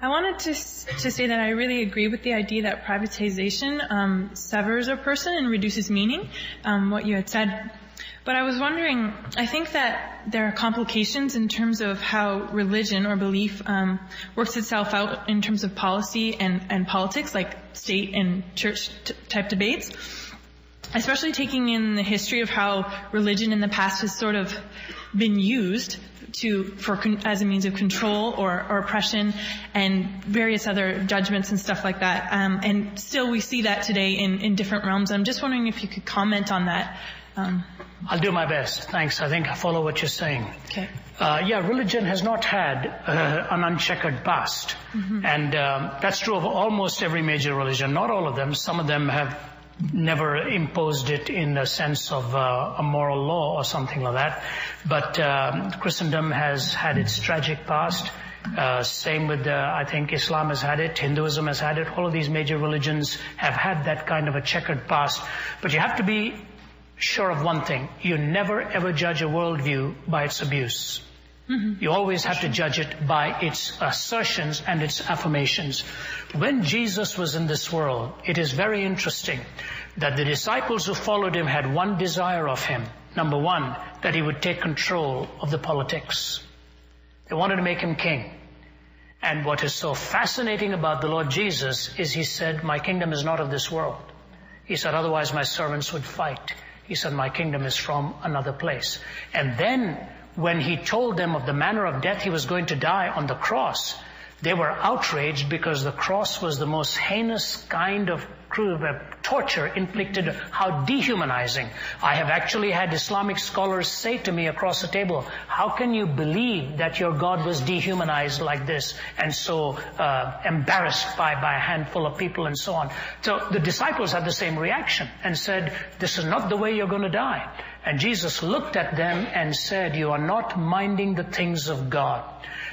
I wanted to say that I really agree with the idea that privatization severs a person and reduces meaning, what you had said. But I was wondering, I think that there are complications in terms of how religion or belief works itself out in terms of policy and politics, like state and church type debates, especially taking in the history of how religion in the past has sort of been used as a means of control or oppression and various other judgments and stuff like that. And still we see that today in different realms. I'm just wondering if you could comment on that. I'll do my best. Thanks. I think I follow what you're saying. Okay. Religion has not had an uncheckered past. Mm-hmm. And that's true of almost every major religion. Not all of them. Some of them have never imposed it in the sense of a moral law or something like that. But Christendom has had its tragic past. Same with, I think Islam has had it, Hinduism has had it. All of these major religions have had that kind of a checkered past. But you have to be sure of one thing. You never ever judge a worldview by its abuse. Mm-hmm. You always have to judge it by its assertions and its affirmations. When Jesus was in this world, it is very interesting that the disciples who followed him had one desire of him. Number one, that he would take control of the politics. They wanted to make him king. And what is so fascinating about the Lord Jesus is he said, my kingdom is not of this world. He said, otherwise my servants would fight. He said, my kingdom is from another place. And then when he told them of the manner of death he was going to die on the cross, they were outraged because the cross was the most heinous kind of torture inflicted. How dehumanizing. I have actually had Islamic scholars say to me across the table, how can you believe that your God was dehumanized like this and so embarrassed by a handful of people and so on. So the disciples had the same reaction and said, this is not the way you're going to die. And Jesus looked at them and said, you are not minding the things of God.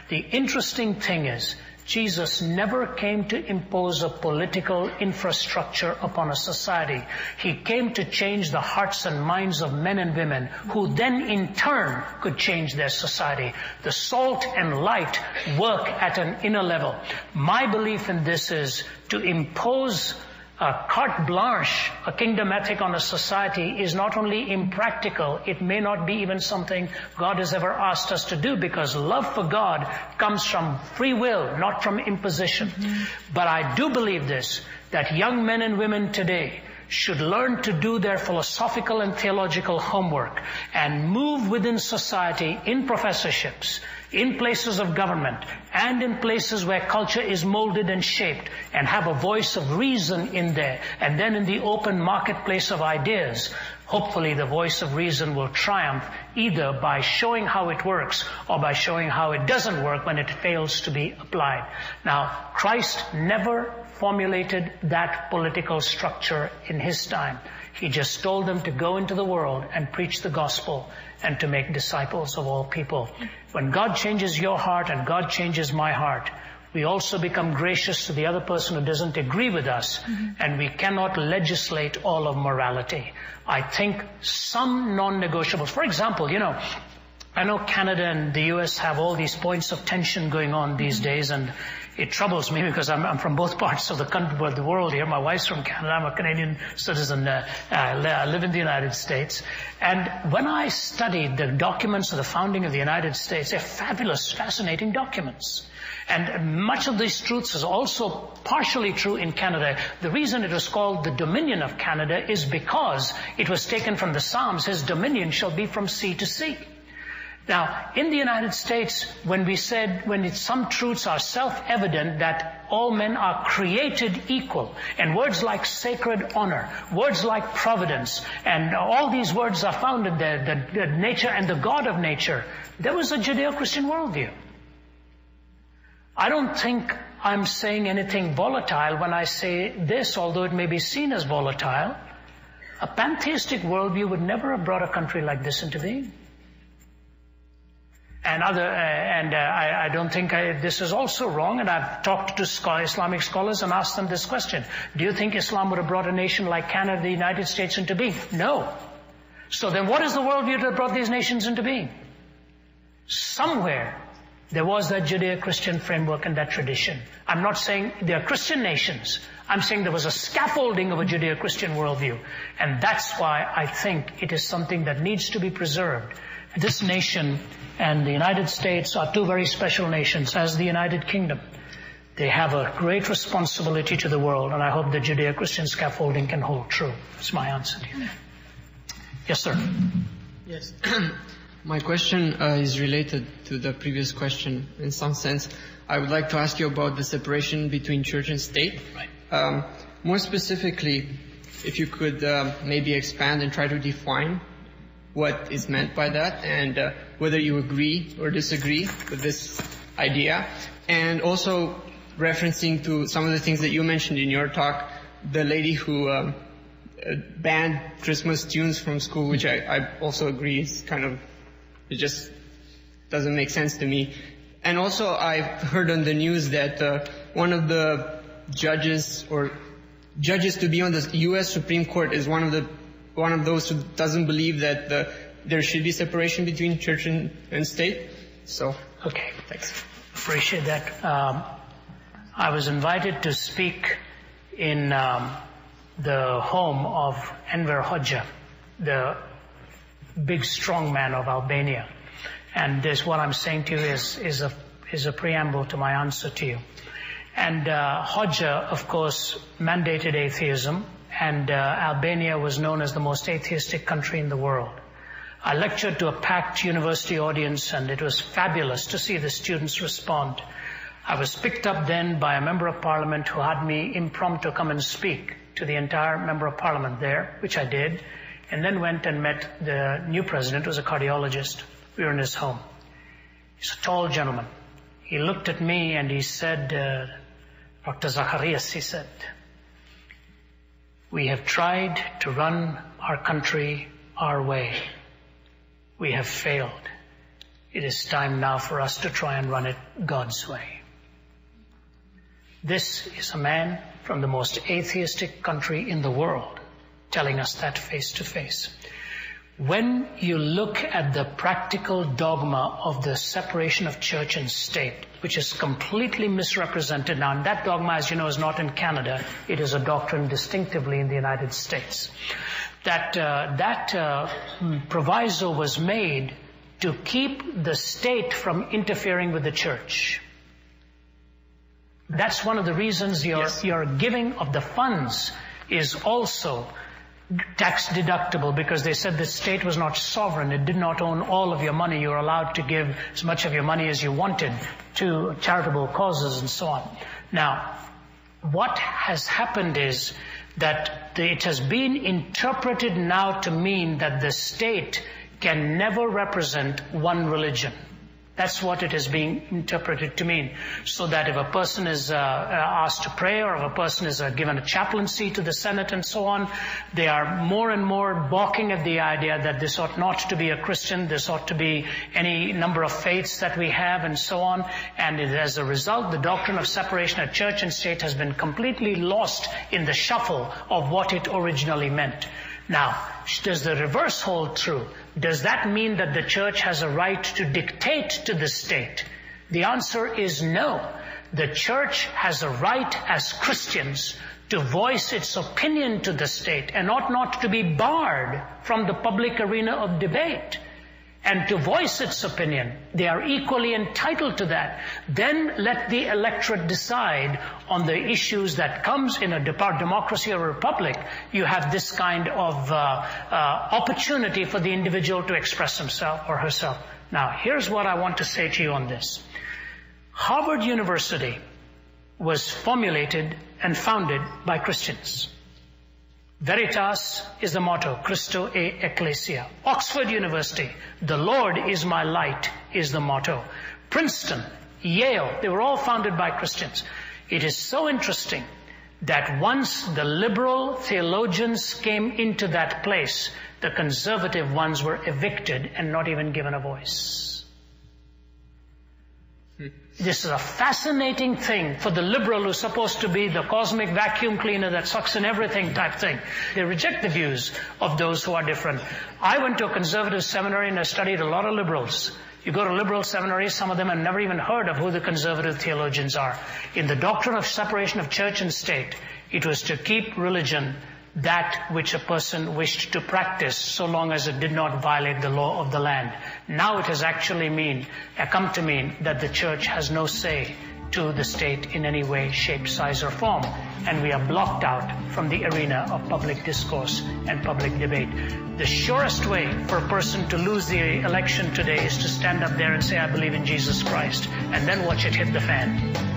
The interesting thing is, Jesus never came to impose a political infrastructure upon a society. He came to change the hearts and minds of men and women who then in turn could change their society. The salt and light work at an inner level. My belief in this is to impose a carte blanche, a kingdom ethic on a society is not only impractical, it may not be even something God has ever asked us to do, because love for God comes from free will, not from imposition. Mm-hmm. But I do believe this, that young men and women today should learn to do their philosophical and theological homework and move within society in professorships, in places of government, and in places where culture is molded and shaped, and have a voice of reason in there. And then in the open marketplace of ideas, hopefully the voice of reason will triumph, either by showing how it works or by showing how it doesn't work when it fails to be applied. Now, Christ never formulated that political structure in his time. He just told them to go into the world and preach the gospel and to make disciples of all people. When God changes your heart and God changes my heart, we also become gracious to the other person who doesn't agree with us, and we cannot legislate all of morality. I think some non-negotiables, for example, I know Canada and the US have all these points of tension going on these days, and it troubles me because I'm from both parts of the country, the world here. My wife's from Canada. I'm a Canadian citizen. I live in the United States. And when I studied the documents of the founding of the United States, they're fabulous, fascinating documents. And much of these truths is also partially true in Canada. The reason it was called the Dominion of Canada is because it was taken from the Psalms. His dominion shall be from sea to sea. Now, in the United States, when some truths are self-evident that all men are created equal, and words like sacred honor, words like providence, and all these words are found in the nature and the God of nature, there was a Judeo-Christian worldview. I don't think I'm saying anything volatile when I say this, although it may be seen as volatile. A pantheistic worldview would never have brought a country like this into being. I don't think this is also wrong, and I've talked to Islamic scholars and asked them this question. Do you think Islam would have brought a nation like Canada, the United States into being? No. So then what is the worldview that brought these nations into being? Somewhere There was that Judeo-Christian framework and that tradition. I'm not saying they are Christian nations. I'm saying there was a scaffolding of a Judeo-Christian worldview. And that's why I think it is something that needs to be preserved. This nation and the United States are two very special nations, as the United Kingdom. They have a great responsibility to the world, and I hope the Judeo-Christian scaffolding can hold true. That's my answer to you. Yes, sir. Yes. My question is related to the previous question in some sense. I would like to ask you about the separation between church and state. Right. More specifically, if you could maybe expand and try to define what is meant by that, and whether you agree or disagree with this idea. And also referencing to some of the things that you mentioned in your talk, the lady who banned Christmas tunes from school, which I also agree is kind of, it just doesn't make sense to me. And also I've heard on the news that one of the judges to be on the U.S. Supreme Court is one of those who doesn't believe that there should be separation between church and state. So, okay, thanks. Appreciate that. I was invited to speak in the home of Enver Hoxha, the big strong man of Albania. And this, what I'm saying to you is a preamble to my answer to you. And Hoxha, of course, mandated atheism, and Albania was known as the most atheistic country in the world. I lectured to a packed university audience, and it was fabulous to see the students respond. I was picked up then by a member of parliament who had me impromptu come and speak to the entire member of parliament there, which I did, and then went and met the new president, who was a cardiologist. We were in his home. He's a tall gentleman. He looked at me and he said, Dr. Zacharias, he said, we have tried to run our country our way. We have failed. It is time now for us to try and run it God's way. This is a man from the most atheistic country in the world telling us that face to face. When you look at the practical dogma of the separation of church and state, which is completely misrepresented now, and that dogma, as you know, is not in Canada. It is a doctrine distinctively in the United States. That proviso was made to keep the state from interfering with the church. That's one of the reasons your giving of the funds is also tax deductible, because they said the state was not sovereign. It did not own all of your money. You were allowed to give as much of your money as you wanted to charitable causes and so on. Now, what has happened is that it has been interpreted now to mean that the state can never represent one religion. That's what it is being interpreted to mean. So that if a person is asked to pray, or if a person is given a chaplaincy to the Senate and so on, they are more and more balking at the idea that this ought not to be a Christian, this ought to be any number of faiths that we have and so on. And as a result, the doctrine of separation of church and state has been completely lost in the shuffle of what it originally meant. Now, does the reverse hold true? Does that mean that the church has a right to dictate to the state? The answer is no. The church has a right as Christians to voice its opinion to the state and ought not to be barred from the public arena of debate. And to voice its opinion, they are equally entitled to that. Then let the electorate decide on the issues that comes in a democracy or a republic. You have this kind of opportunity for the individual to express himself or herself. Now, here's what I want to say to you on this. Harvard University was formulated and founded by Christians. Veritas is the motto, Christo et Ecclesia. Oxford University, the Lord is my light, is the motto. Princeton, Yale, they were all founded by Christians. It is so interesting that once the liberal theologians came into that place, the conservative ones were evicted and not even given a voice. This is a fascinating thing for the liberal who's supposed to be the cosmic vacuum cleaner that sucks in everything type thing. They reject the views of those who are different. I went to a conservative seminary and I studied a lot of liberals. You go to liberal seminaries, some of them have never even heard of who the conservative theologians are. In the doctrine of separation of church and state, it was to keep religion that which a person wished to practice, so long as it did not violate the law of the land. Now it has actually come to mean that the church has no say to the state in any way, shape, size, or form, and we are blocked out from the arena of public discourse and public debate. The surest way for a person to lose the election today is to stand up there and say, I believe in Jesus Christ, and then watch it hit the fan.